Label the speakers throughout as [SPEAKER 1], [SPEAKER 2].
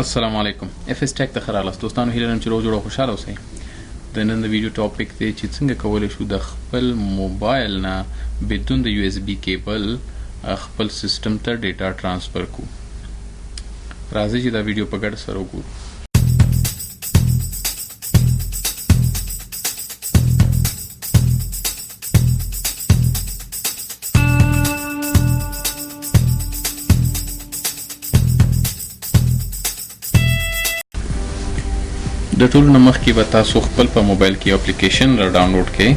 [SPEAKER 1] السلام علیکم اف اس ټیک ته خراله دوستانو هیله لرم چې روغ جوړ او خوشاله اوسئ. د نن د ویډیو ټاپک دی چې څنګه کولی شو د خپل موبایل نه بدون د یو اس بي کیبل خپل سیستم ته ډیټا ترانسفر کو. راځئ چې دا ویډیو په ګډه سره وګورو. د ټولو نه مخکې به تاسو خپل په موبایل کې اپلیکیشن را ډاونلوډ کړئ.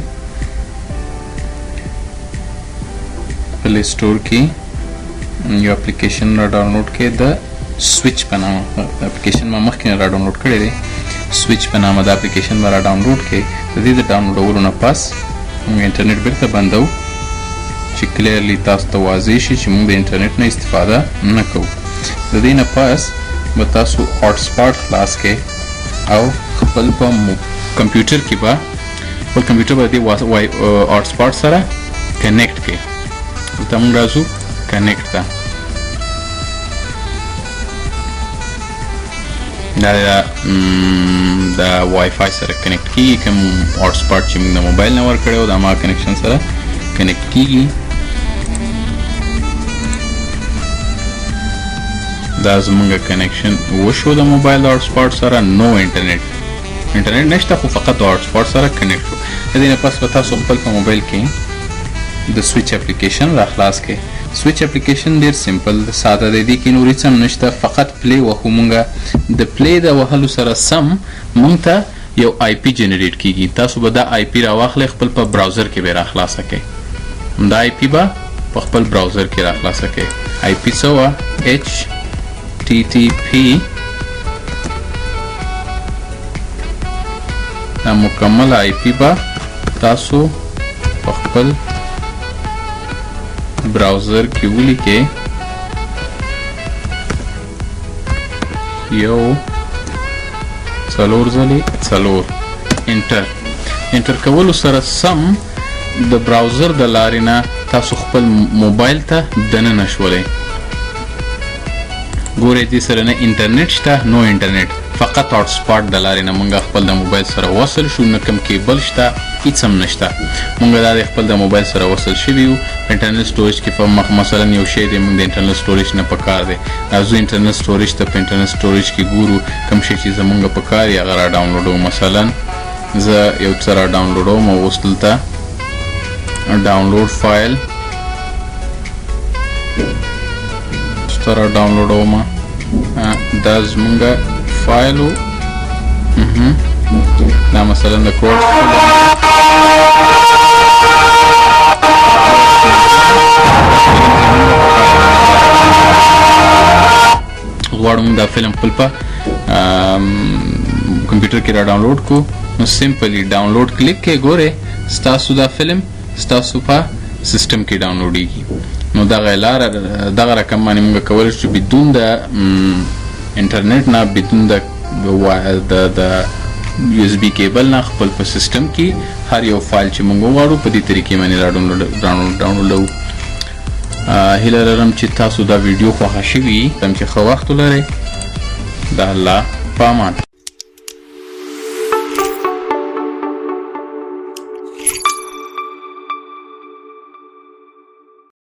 [SPEAKER 1] پلی سټور کې یو اپلیکیشن را ډاونلوډ کړئ د سویچ په نامه. اپلیکیشن ما مخکې را ډاونلوډ کړی دی. سویچ په نامه د اپلیکیشن به را ډاونلوډ کړئ. د دې د ډاونلوډولو نه پس موږ انټرنیټ بیرته بندو چې کلیرلی تاسو ته واضح شي چې موږ د انټرنیټ نه استفاده نه کوو. د دې نه پس به تاسو هاټ سپاټ خلاص کړئ او خپل په کمپیوټر کې به خپل کمپیوټر به د هاټ سپاټ سره کنیکټ کړئ. دلته موږ راځو کنیکټ ته. دا د وای فای سره کنیکټ کېږي. کوم هاټ سپاټ چې موږ د موبایل نه ورکړی و د هماغه کنیکشن سره کنیکټ کېږي. دا زمونږ کنیکشن وشو د موبایل د هاټ سپاټ سره. نو انټرنیټ نشته خو فقط د هاټ سپاټ سره کنیکټ شو. د دې نه پس به تاسو خپل په موبایل کې د سویچ اپلیکیشن را خلاص کړئ. سویچ اپلیکیشن ډېر سمپل ساده دی. دې کې نور هېڅ هم نشته، فقط پلی وهو. مونږ د پلی د وهلو سره سم مونږ ته یو آی پی جنریټ کېږي. تاسو به دا آی پی راواخلئ، خپل په براوزر کې به یې را خلاصه کړئ. دا آی پی به په خپل براوزر کې را خلاصه کړئ. آی پی څه وه؟ HTTP. دا مکمل آی پی به تاسو په خپل براوزر کې ولیکئ. یو څلور ځلې څلور انټر کولو سره سم د براوزر د لارې نه تاسو خپل موبایل ته دننه شولئ. ګورئ دې سره نه انټرنیټ شته، نو انټرنیټ، فقط هاټ سپاټ د لارې نه مونږ خپل د موبایل سره وصل شو. نه کوم کیبل شته، هیڅ هم نشته. مونږ دا د خپل د موبایل سره وصل شوي یو. انټرنیټ سټوریج کې مثلا یو شی دی، مونږ د انټرنیټ سټوریج نه پکار دی. راځو انټرنیټ سټوریج ته په انټرنیټ سټوریج کې ګورو کوم شی چې زمونږ پکار یې هغه را ډاونلوډوو. مثلا زه یو څه را ډاونلوډوم او اوس دلته ډاونلوډ فایل را ډاونلوډوم. دا زمونږ فایل و. دا مثلا د کوډ غواړم دا فلم خپل په کمپیوټر کې را ډاونلوډ کو. نو سمپلی ډاونلوډ کلیک کې ګورئ ستاسو دا فلم ستاسو په سیسټم کې ډاونلوډیږي. نو دغه لاره دغه رقم باندې موږ کولی شو بدون د انټرنیټ نه، بدون د یو اس بي کیبل نه خپل په سیسټم کې هر یو فایل چې موږ وغواړو په دې طریقې باندې را ډاونلوډوو. هیله لرم چې تاسو دا ویډیو خوښه شوي، چې ښه وخت ولرئ. د الله په امان.